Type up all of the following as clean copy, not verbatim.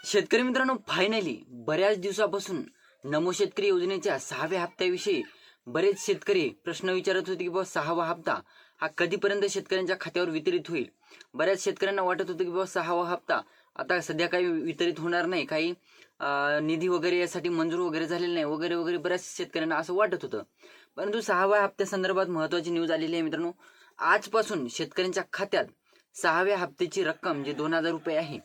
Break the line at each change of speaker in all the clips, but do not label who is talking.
शेतकरी मित्रांनो, फायनली बऱ्याच दिवसापासून नमो शेतकरी योजनेच्या 6व्या हप्त्याविषयी बरेच शेतकरी प्रश्न विचारत होते की बाबा 6वा हप्ता हा कधीपर्यंत शेतकऱ्यांच्या खात्यावर वितरित होईल. बऱ्याच शेतकऱ्यांना वाटत होतं की बाबा 6वा हप्ता आता सध्या काही वितरित होणार नाही, काही निधी वगैरे यासाठी मंजूर वगैरे झालेला नाही वगैरे वगैरे. बऱ्याच शेतकऱ्यांना असं वाटत होतं. परंतु 6व्या हप्त्यासंदर्भात महत्त्वाची न्यूज आलेली आहे मित्रांनो. आजपासून शेतकऱ्यांच्या खात्यात 6व्या हप्त्याची रक्कम जी 2000 रुपये आहे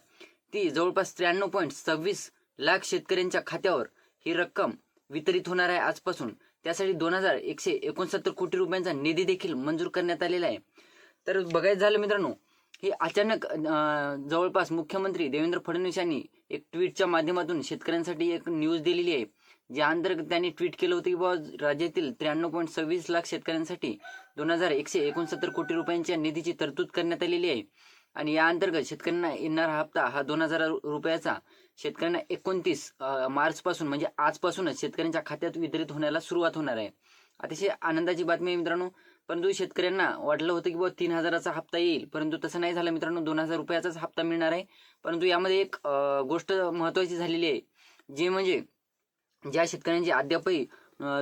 ती जवळपास 93.26 लाख शेतकऱ्यांच्या खात्यावर ही रक्कम वितरित होणार आहे आजपासून. त्यासाठी 2169 कोटी रुपयांचा निधी देखील मंजूर करण्यात आलेला आहे. तर बघायचं झालं मित्रांनो, हे अचानक जवळपास मुख्यमंत्री देवेंद्र फडणवीस यांनी एक ट्विटच्या माध्यमातून शेतकऱ्यांसाठी एक न्यूज दिलेली आहे, ज्या अंतर्गत त्यांनी ट्विट केलं होतं की बाबा राज्यातील 93.26 लाख शेतकऱ्यांसाठी 2169 कोटी रुपयांच्या निधीची तरतूद करण्यात आलेली आहे. आणि या अंतर्गत शेतकऱ्यांना येणारा हप्ता हा 2000 रुपयाचा शेतकऱ्यांना 29 मार्च पासून म्हणजे आजपासूनच शेतकऱ्यांच्या खात्यात वितरित होण्याला सुरुवात होणार आहे. अतिशय आनंदाची बातमी आहे मित्रांनो. परंतु शेतकऱ्यांना वाटलं होतं की बाबा 3000चा हप्ता येईल, परंतु तसं नाही झालं मित्रांनो. 2000 रुपयाचाच हप्ता मिळणार आहे. परंतु यामध्ये एक गोष्ट महत्त्वाची झालेली आहे, जे म्हणजे ज्या शेतकऱ्यांचे अद्यापही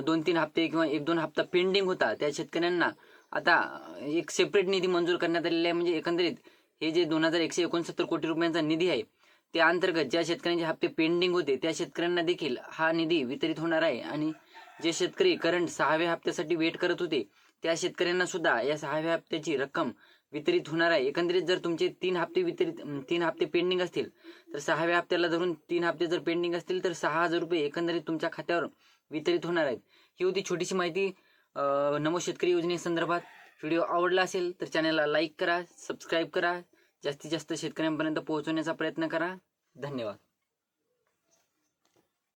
2-3 हप्ते किंवा 1-2 हप्ता पेंडिंग होता त्या शेतकऱ्यांना आता एक सेपरेट निधी मंजूर करण्यात आलेला आहे. म्हणजे एकंदरीत हे जे 2169 कोटी रुपयांचा निधी आहे त्या अंतर्गत ज्या शेतकऱ्यांचे हप्ते पेंडिंग होते त्या शेतकऱ्यांना देखील हा निधी वितरित होणार आहे. आणि जे शेतकरी करंट 6व्या हप्त्यासाठी वेट करत होते त्या शेतकऱ्यांना सुद्धा या 6व्या हप्त्याची रक्कम वितरित होणार आहे. एकंदरीत जर तुमचे 3 हप्ते पेंडिंग असतील तर 6व्या हप्त्याला धरून 3 हप्ते जर पेंडिंग असतील तर 6000 रुपये एकंदरीत तुमच्या खात्यावर वितरित होणार आहेत. ही होती छोटीशी माहिती नमो शेतकरी योजनेसंदर्भात. व्हिडिओ आवडला असेल तर चॅनलला लाईक करा, सबस्क्राईब करा, जास्तीत जास्त शेतकऱ्यांपर्यंत पोहोचवण्याचा प्रयत्न करा. धन्यवाद.